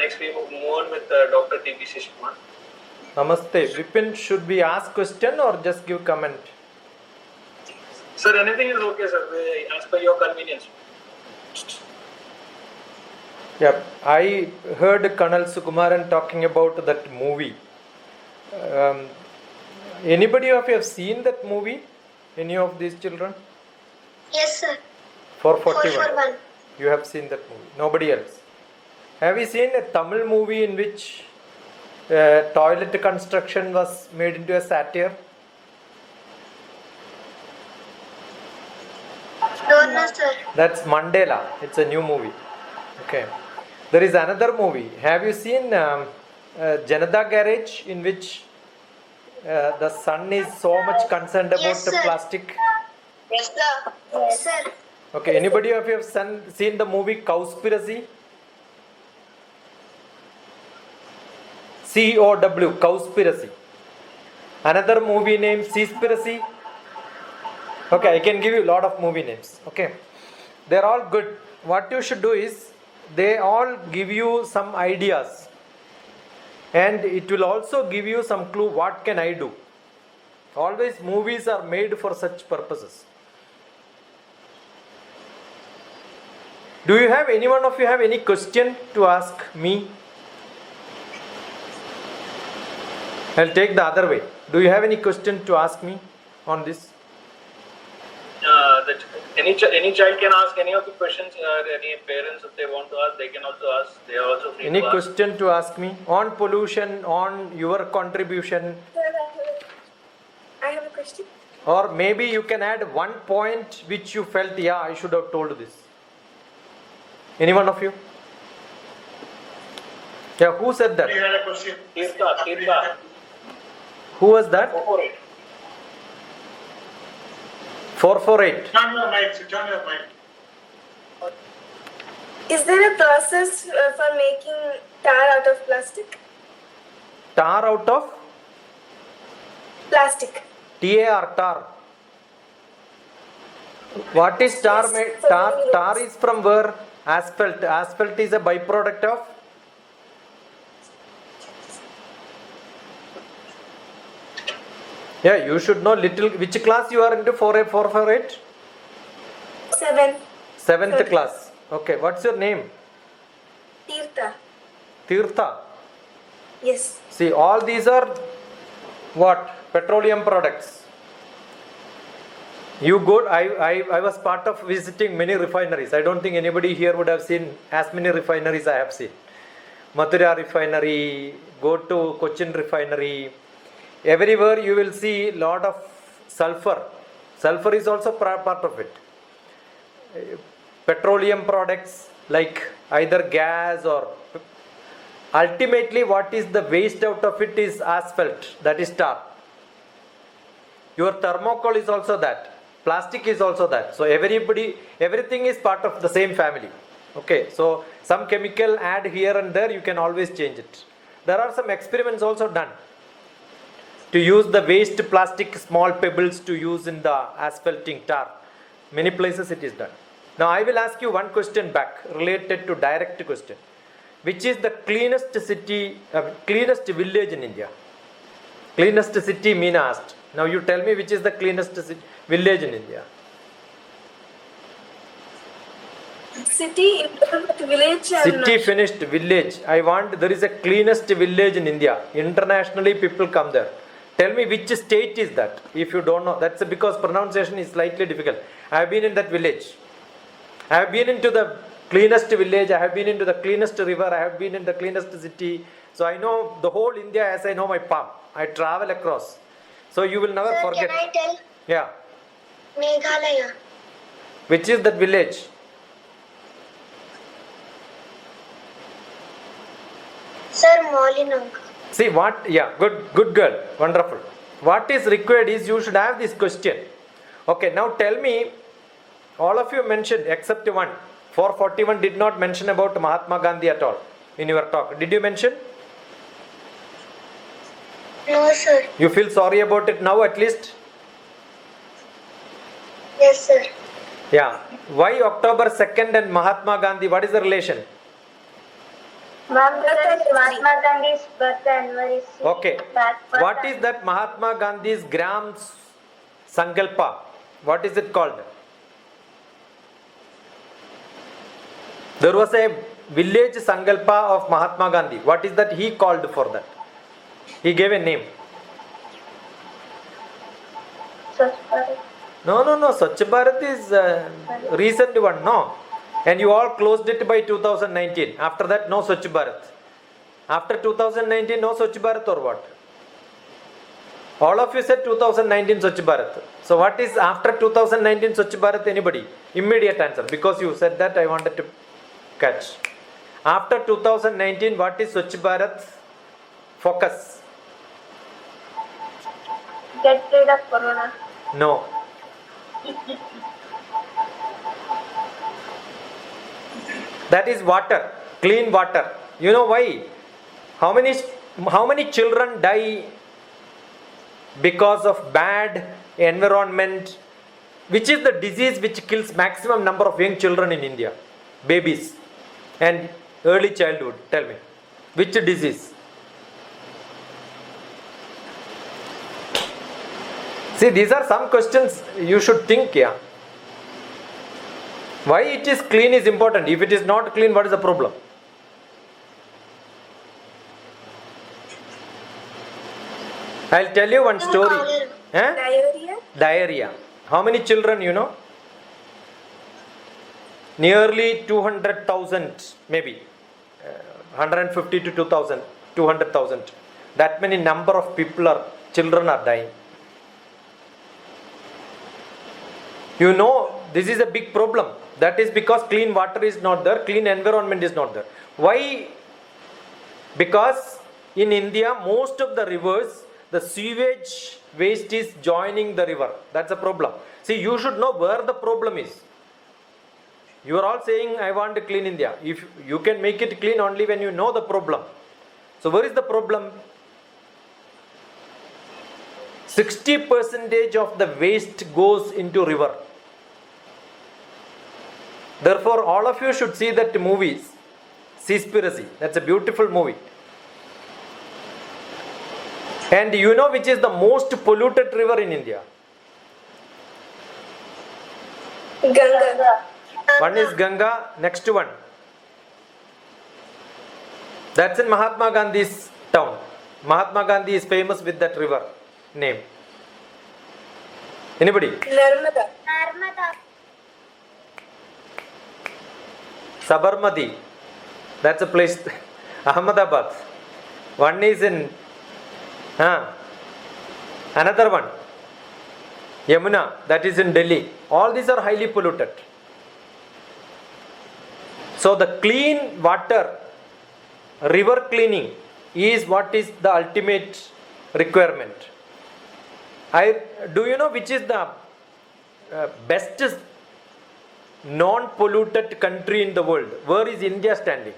next we move on with Dr. T.B. Shishkumar. Namaste. Vipin, should we ask question or just give comment? Sir, anything is okay, sir, as per your convenience. Yeah, I heard Colonel Sukumaran talking about that movie. Anybody of you have seen that movie? Any of these children? Yes, sir. 441. 441. You have seen that movie. Nobody else. Have you seen a Tamil movie in which toilet construction was made into a satire? No, sir. That's Mandela. It's a new movie. Okay. There is another movie. Have you seen Janata Garage, in which the son is so much concerned about Yes, the sir. plastic? Yes, sir. Yes, sir. Okay. Anybody of you have seen the movie Cowspiracy? COW, Cowspiracy. Another movie named Seaspiracy. Okay, I can give you a lot of movie names. Okay, they're all good. What you should do is, they all give you some ideas, and it will also give you some clue what can I do. Always movies are made for such purposes. Do you have, any one of you have any question to ask me? I'll take the other way. Do you have any question to ask me on this? That any child can ask any of the questions. Any parents, if they want to ask, they can also ask. They are also free Any to ask. question to ask me on pollution, on your contribution, I have a question. or maybe you can add one point which you felt, yeah, I should have told this. Any one of you? Yeah, who said that? We had a question. Tirtha. Who was that? 448. 448. Turn your mic. Turn your mic. Is there a process for making tar out of plastic? Tar out of? Plastic. TAR, tar. What is tar Yes, made? for Tar, many tar roads. is from where? Asphalt. Asphalt is a byproduct of? Yeah, you should know little. Which class you are into? 448? 7. 7th Third. class. Okay, what's your name? Tirtha. Tirtha. Yes. See, all these are what? Petroleum products. You go, I was part of visiting many refineries. I don't think anybody here would have seen as many refineries I have seen. Mathura refinery, go to Cochin refinery. Everywhere you will see lot of sulfur. Sulfur is also part of it. Petroleum products like either gas or, ultimately what is the waste out of it is asphalt, that is tar. Your thermocol is also that. Plastic is also that. So everything is part of the same family. Okay, so some chemical add here and there, you can always change it. There are some experiments also done to use the waste plastic small pebbles to use in the asphalting tar. Many places it is done. Now I will ask you one question back related to direct question. Which is the cleanest city, cleanest village in India? Cleanest city, Meena asked. Now you tell me which is the cleanest village in India. City, village, and City finished, village. I want, there is a cleanest village in India. Internationally people come there. Tell me which state is that. If you don't know, that's because pronunciation is slightly difficult. I have been in that village. I have been into the cleanest village. I have been into the cleanest river. I have been in the cleanest city. So I know the whole India as I know my palm. I travel across. So you will never Sir, forget. can I tell? Yeah. Meghalaya. Which is that village? Sir, Molinong. See what? Yeah, good girl. Wonderful. What is required is you should have this question. Okay, now tell me, all of you mentioned except one. 441 did not mention about Mahatma Gandhi at all in your talk. Did you mention? No, sir. You feel sorry about it now at least? Yes, sir. Yeah. Why October 2nd and Mahatma Gandhi? What is the relation? Ma'am, because Mahatma Gandhi's birth anniversary. Okay. What is that Mahatma Gandhi's Gram Sankalpa? What is it called? There was a village Sankalpa of Mahatma Gandhi. What is that he called for that? He gave a name. Swachh Bharat. No. Swachh Bharat is recent one, no. And you all closed it by 2019. After that, no Swachh Bharat. After 2019, no Swachh Bharat or what? All of you said 2019 Swachh Bharat. So what is after 2019 Swachh Bharat? Anybody? Immediate answer. Because you said that, I wanted to catch. After 2019, what is Swachh Bharat focus? Get rid of Corona. No. That is water, clean water. You know why? How many children die because of bad environment? Which is the disease which kills maximum number of young children in India? Babies and early childhood. Tell me, which disease? See, these are some questions you should think, yeah. Why it is clean is important. If it is not clean, what is the problem? I'll tell you one story. Eh? Diarrhea? Diarrhea. How many children you know? Nearly 200,000, maybe 150 to 2,000, 200,000. That many number of children are dying. You know, this is a big problem. That is because clean water is not there, clean environment is not there. Why? Because in India, most of the rivers, the sewage waste is joining the river. That's a problem. See, you should know where the problem is. You are all saying, I want to clean India. If you can make it clean only when you know the problem. So where is the problem? 60% of the waste goes into river. Therefore, all of you should see that movie, Seaspiracy. That's a beautiful movie. And you know which is the most polluted river in India? Ganga. One is Ganga, next one. That's in Mahatma Gandhi's town. Mahatma Gandhi is famous with that river name. Anybody? Narmada. Narmada. Sabarmati. That's a place. Ahmedabad. One is in another one. Yamuna. That is in Delhi. All these are highly polluted. So the clean water, river cleaning is what is the ultimate requirement. Do you know which is the best non-polluted country in the world? Where is India standing?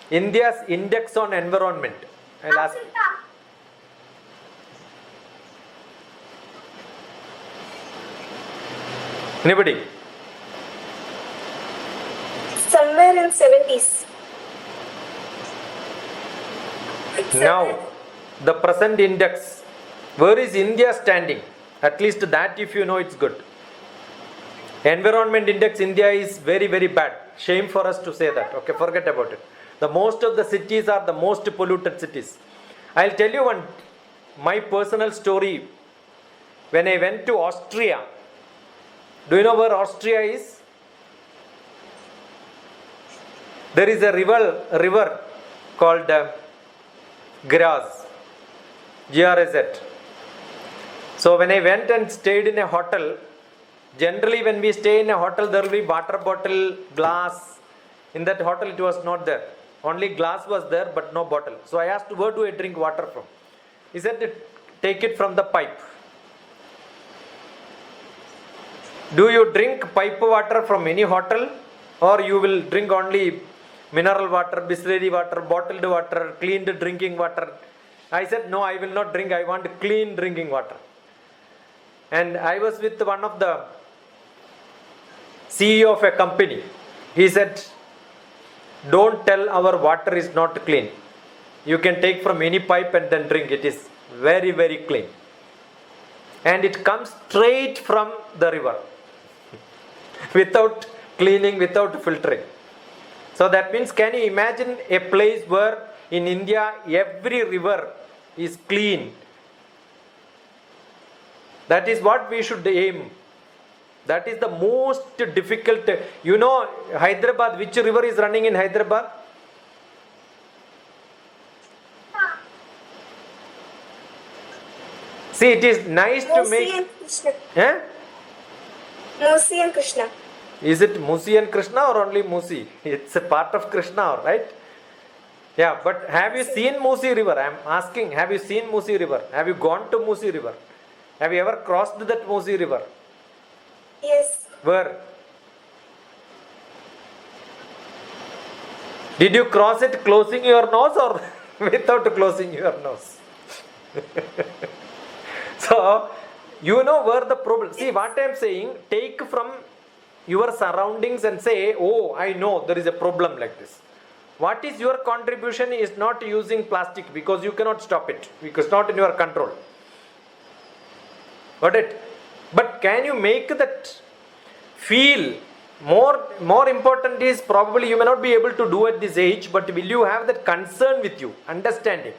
India's index on environment. I'll ask. Anybody? Somewhere in 70s. Now, the present index, where is India standing? At least that if you know, it's good. Environment index, India is very, very bad. Shame for us to say that. Okay, forget about it. The most of the cities are the most polluted cities. I'll tell you my personal story. When I went to Austria, do you know where Austria is? There is a river called Graz, GRZ. So when I went and stayed in a hotel, generally when we stay in a hotel, there will be water bottle, glass. In that hotel it was not there. Only glass was there but no bottle. So I asked, where do I drink water from? He said, take it from the pipe. Do you drink pipe water from any hotel, or you will drink only mineral water, Bisleri water, bottled water, cleaned drinking water? I said, no, I will not drink. I want clean drinking water. And I was with one of the CEO of a company. He said, don't tell our water is not clean. You can take from any pipe and then drink. It is very, very clean. And it comes straight from the river without cleaning, without filtering. So that means, can you imagine a place where in India every river is clean? That is what we should aim. That is the most difficult. You know, Hyderabad, which river is running in Hyderabad? See, it is nice to Musi make. and Krishna. Eh? Musi and Krishna. Is it Musi and Krishna or only Musi? It's a part of Krishna, right? Yeah, but have you seen Musi river? I am asking, have you seen Musi river? Have you gone to Musi river? Have you ever crossed that Musi river? Yes. Where? Did you cross it closing your nose or without closing your nose? So, you know where the problem. See, what I am saying, take from your surroundings and say, oh, I know there is a problem like this. What is your contribution is not using plastic, because you cannot stop it, because it's not in your control. Got it? But can you make that feel more important is, probably you may not be able to do at this age, but will you have that concern with you, understanding?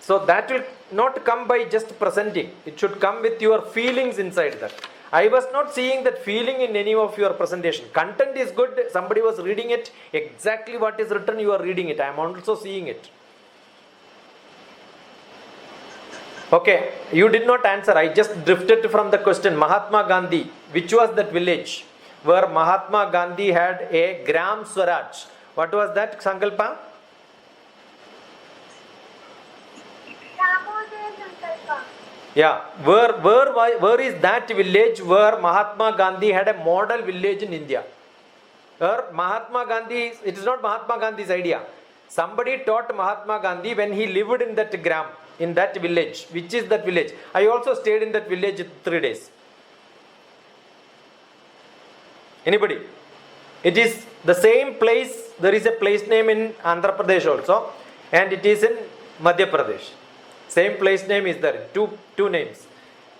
So that will not come by just presenting. It should come with your feelings inside that. I was not seeing that feeling in any of your presentation. Content is good. Somebody was reading it. Exactly what is written, you are reading it. I am also seeing it. Okay, you did not answer. I just drifted from the question. Mahatma Gandhi, which was that village where Mahatma Gandhi had a Gram Swaraj? What was that, Sankalpa? Yeah, where is that village where Mahatma Gandhi had a model village in India? Where Mahatma Gandhi, it is not Mahatma Gandhi's idea. Somebody taught Mahatma Gandhi when he lived in that gram, in that village. Which is that village? I also stayed in that village 3 days. Anybody? It is the same place. There is a place name in Andhra Pradesh also, and it is in Madhya Pradesh. Same place name is there. Two names.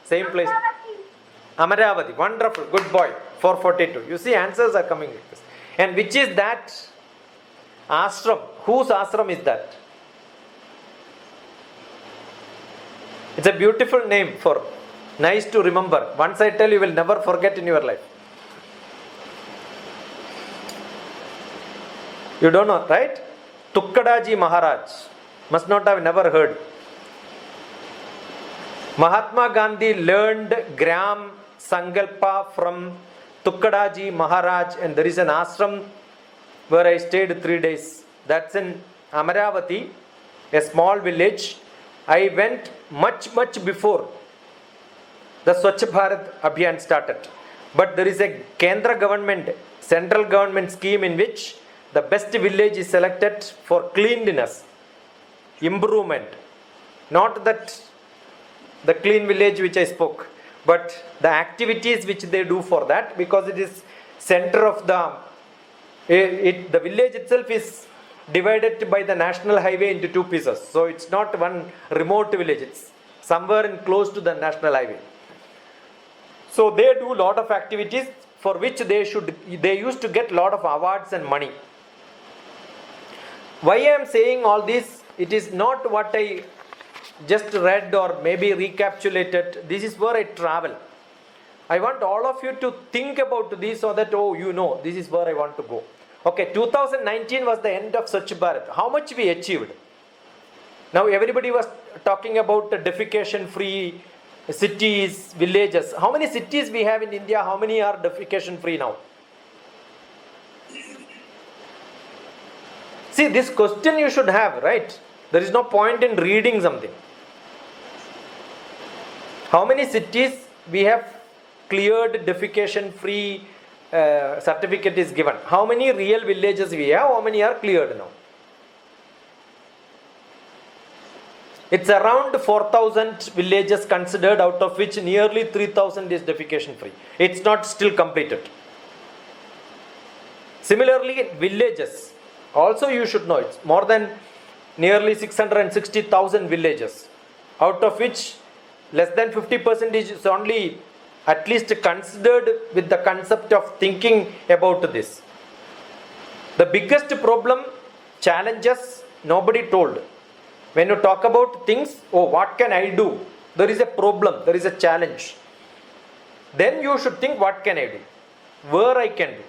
Same place. Amaravati. Wonderful. Good boy. 442. You see, answers are coming like this. And which is that ashram? Whose ashram is that? It's a beautiful name for nice to remember. Once I tell you, will never forget in your life. You don't know, right? Tukkadaji Maharaj. Must not have never heard. Mahatma Gandhi learned Gram Sankalpa from Tukkadaji Maharaj, and there is an ashram where I stayed 3 days. That's in Amaravati, a small village. I went much before the Swachh Bharat Abhiyan started. But there is a Kendra government, central government scheme in which the best village is selected for cleanliness, improvement. Not that the clean village which I spoke, but the activities which they do for that, because it is center of the village itself is divided by the national highway into 2 pieces. So it's not one remote village, it's somewhere in close to the national highway. So they do lot of activities for which they used to get lot of awards and money. Why I am saying all this, it is not what I just read or maybe recapitulated. This is where I travel. I want all of you to think about this so that, oh, you know, this is where I want to go. Okay, 2019 was the end of Swachh Bharat. How much we achieved? Now everybody was talking about the defecation free cities, villages. How many cities we have in India? How many are defecation free now? See, this question you should have, right? There is no point in reading something. How many cities we have cleared defecation free certificate is given? How many real villages we have? How many are cleared now? It's around 4,000 villages considered, out of which nearly 3,000 is defecation free. It's not still completed. Similarly, villages, Also, you should know it's more than nearly 660,000 villages, out of which less than 50% is only at least considered with the concept of thinking about this. The biggest problem, challenges, nobody told. When you talk about things, oh, what can I do? There is a problem, there is a challenge. Then you should think, what can I do? Where I can do.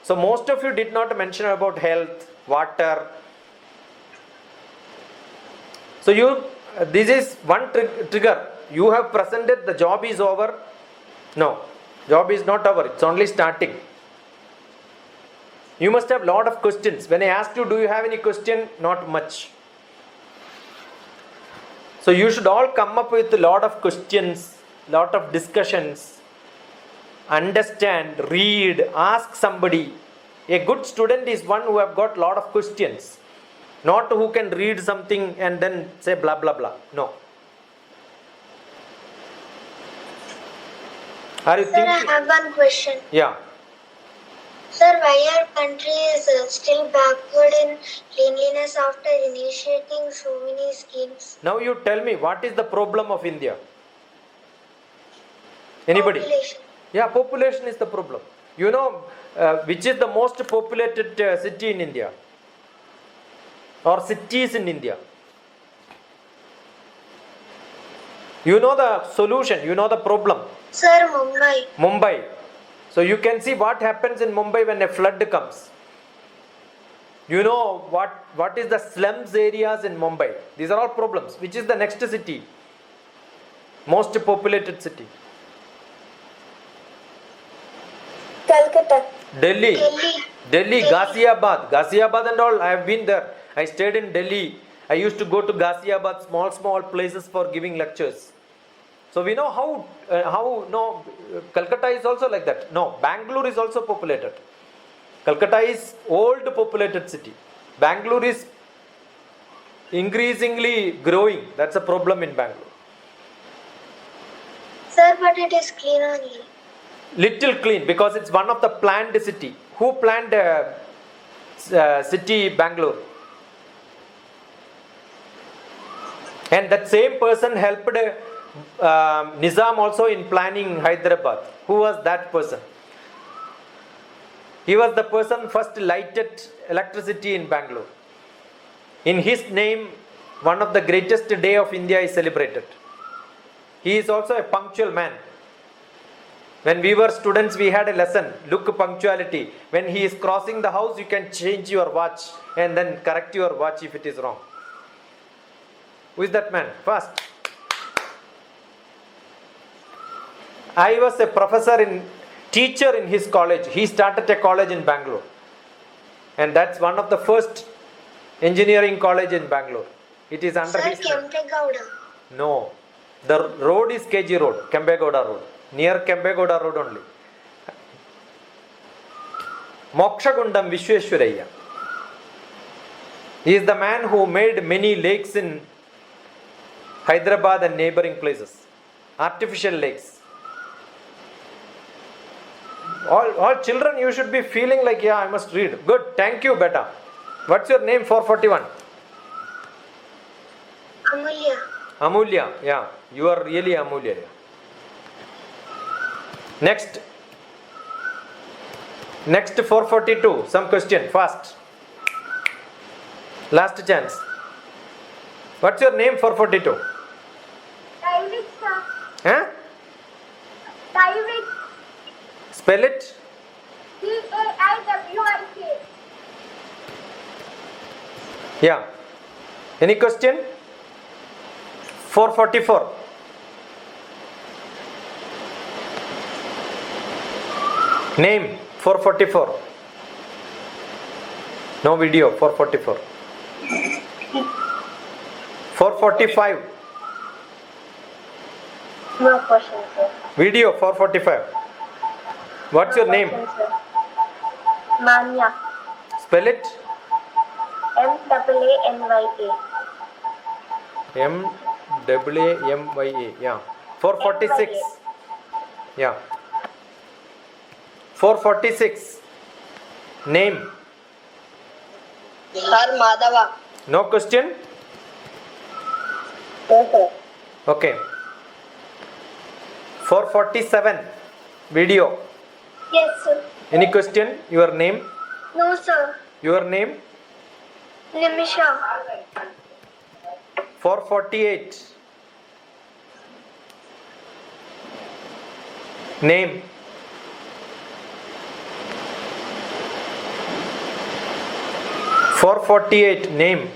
So most of you did not mention about health, water. So this is one trigger. You have presented the job is over. No, job is not over. It's only starting. You must have lot of questions. When I asked you, do you have any question? Not much. So you should all come up with a lot of questions, lot of discussions. Understand, read, ask somebody. A good student is one who have got lot of questions, not who can read something and then say blah blah blah. No. Are you Sir, thinking? I have one question. Yeah. Sir, why our country is still backward in cleanliness after initiating so many schemes? Now you tell me, what is the problem of India? Anybody? Population. Yeah, population is the problem. You know, which is the most populated city in India? Or cities in India? You know the solution, you know the problem. Sir, Mumbai. Mumbai. So you can see what happens in Mumbai when a flood comes. You know what is the slums areas in Mumbai. These are all problems. Which is the next city? Most populated city? Calcutta. Delhi. Delhi. Delhi, Ghaziabad and all. I have been there. I stayed in Delhi. I used to go to Ghaziabad, small places for giving lectures. So we know how no, Calcutta is also like that. No, Bangalore is also populated. Calcutta is old populated city. Bangalore is increasingly growing. That's a problem in Bangalore. Sir, but it is clean only. Little clean because it's one of the planned city. Who planned city Bangalore? And that same person helped Nizam also in planning Hyderabad. Who was that person? He was the person first lighted electricity in Bangalore. In his name, one of the greatest day of India is celebrated. He is also a punctual man. When we were students, we had a lesson, look punctuality. When he is crossing the house, you can change your watch and then correct your watch if it is wrong. Who is that man? Fast. I was a teacher in his college. He started a college in Bangalore. And that's one of the first engineering college in Bangalore. It is under Sir, his... Kempegowda. No. The road is KG Road, Kempegowda Road. Near Kempegowda Road only. Mokshagundam Vishweshwaraya. He is the man who made many lakes in Hyderabad and neighboring places. Artificial lakes. All children, you should be feeling like, yeah, I must read. Good, thank you, beta. What's your name? 441. Amulya. Amulya, yeah. You are really Amulya. Yeah. Next 442. Some question, fast. Last chance. What's your name? 442. Daivik, sir. Huh? Daivik. Spell it. Daiwik. Yeah. Any question? 444. Name 444. No video. 444. 445. No question, sir. Video 445. What's your name? Manya. Spell it. Manya. Manya. Yeah. 446. Yeah. 446. Name. Sir Madhava. No question? Yes, sir. Okay. 447 video. Yes, sir. Any question? Your name? No, sir. Your name? Nimisha. 448. Name? .448 name.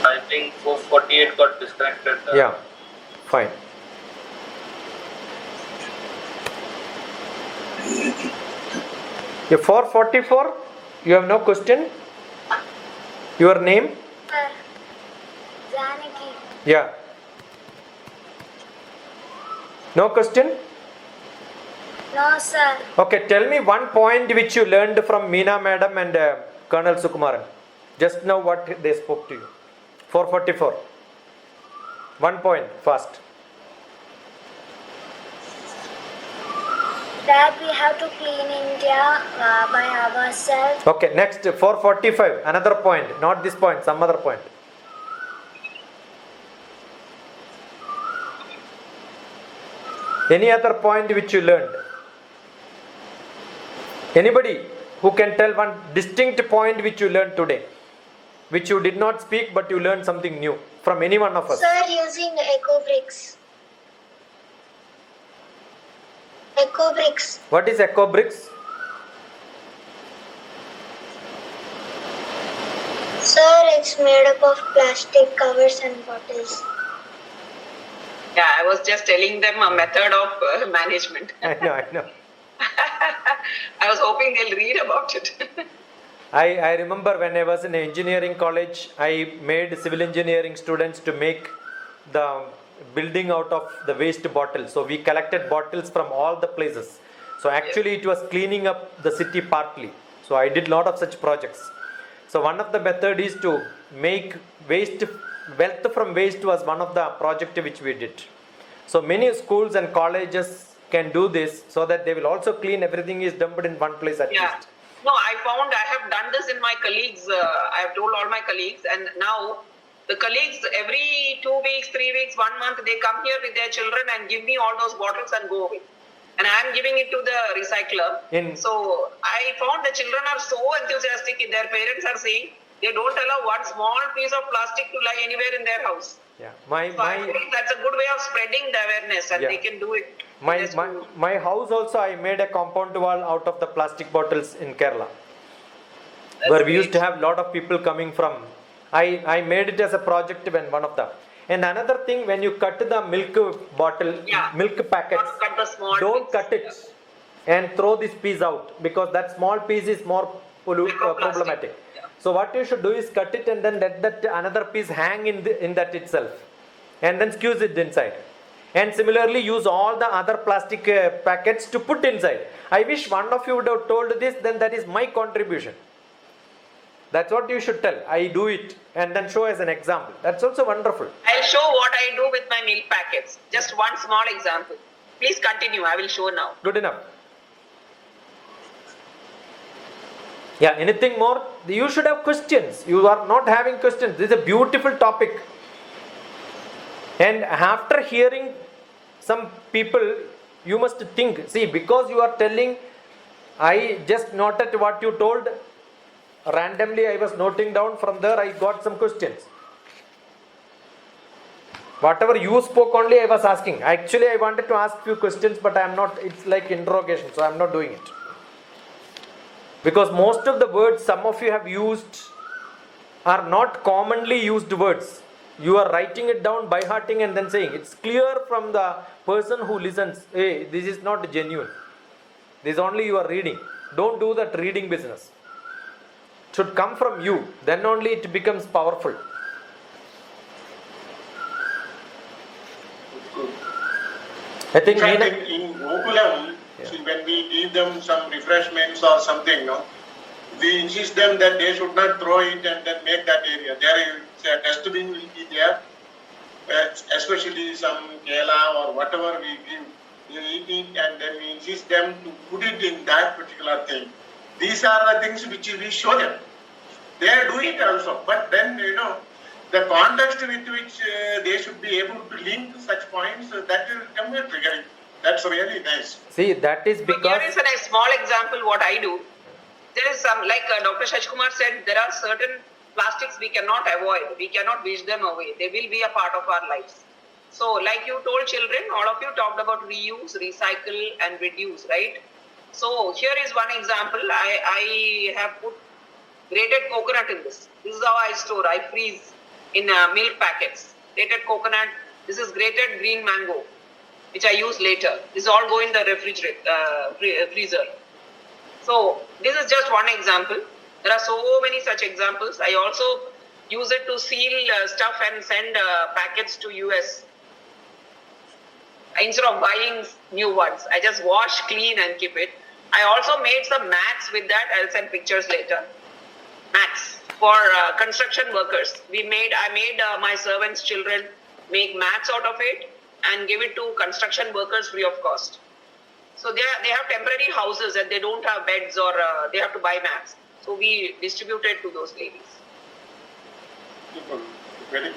I think 448 got disconnected. Yeah, fine. Yeah, 444. You have no question? Your name? Sir. Janaki. Yeah. No question? No, sir. Okay, tell me one point which you learned from Meena madam and Colonel Sukumaran. Just now what they spoke to you. 444. 1 point, fast. That we have to clean India by ourselves. Okay, next 445. Another point, not this point, some other point. Any other point which you learned? Anybody who can tell one distinct point which you learned today, which you did not speak but you learned something new from any one of us? Sir, using Eco Bricks. Eco Bricks. What is Eco Bricks? Sir, it's made up of plastic covers and bottles. Yeah, I was just telling them a method of management. I know. I was hoping they'll read about it. I remember when I was in engineering college, I made civil engineering students to make the building out of the waste bottles. So we collected bottles from all the places. So actually it was cleaning up the city partly. So I did lot of such projects. So one of the method is to make waste, wealth from waste was one of the project which we did. So many schools and colleges can do this so that they will also clean everything is dumped in one place at least. No, I found I have done this in my colleagues. I have told all my colleagues, and now the colleagues every 2 weeks, 3 weeks, 1 month, they come here with their children and give me all those bottles and go away. And I am giving it to the recycler. So I found the children are so enthusiastic. Their parents are saying they don't allow one small piece of plastic to lie anywhere in their house. Yeah, I think that's a good way of spreading the awareness, and they can do it. My house also, I made a compound wall out of the plastic bottles in Kerala. That's where we great. used to have lot of people coming from. I made it as a project when one of them. And another thing, when you cut the milk bottle, milk packets, Not cut the small don't piece. cut it and throw this piece out, because that small piece is more problematic. Yeah. So what you should do is cut it and then let that another piece hang in that itself, and then squeeze it inside. And similarly use all the other plastic packets to put inside. I wish one of you would have told this, then that is my contribution. That's what you should tell. I do it and then show as an example. That's also wonderful. I'll show what I do with my milk packets. Just one small example. Please continue. I will show now. Good enough. Yeah, anything more? You should have questions. You are not having questions. This is a beautiful topic. And after hearing some people, you must think. See, because you are telling, I just noted what you told. Randomly I was noting down. From there I got some questions. Whatever you spoke only I was asking. Actually I wanted to ask few questions, but I am not, it's like interrogation, so I am not doing it. Because most of the words some of you have used are not commonly used words. You are writing it down by hearting and then saying. It's clear from the person who listens, hey, this is not genuine. This is only you are reading. Don't do that reading business. It should come from you. Then only it becomes powerful. I think in fact, in Gokulam, see, when we give them some refreshments or something, no, we insist them that they should not throw it and then make that area. There is a dustbin will be there, especially some kela or whatever we give. you eat it, and then we insist them to put it in that particular thing. These are the things which we show them. They do it also, but then the context with which they should be able to link such points, that will come with triggering. That's really nice. See, that is So because here is a small example what I do. There is some, like Dr. Shashkumar said, there are certain plastics we cannot avoid. We cannot wish them away. They will be a part of our lives. So like you told children, all of you talked about reuse, recycle and reduce, right? So here is one example. I have put grated coconut in this. This is how I store. I freeze in milk packets. Grated coconut. This is grated green mango, which I use later. This all go in the refrigerator, freezer. So this is just one example. There are so many such examples. I also use it to seal stuff and send packets to US. Instead of buying new ones, I just wash, clean and keep it. I also made some mats with that. I'll send pictures later. Mats for construction workers. I made my servants' children make mats out of it and give it to construction workers free of cost. So they have temporary houses and they don't have beds or they have to buy mats. So we distributed to those ladies. Super.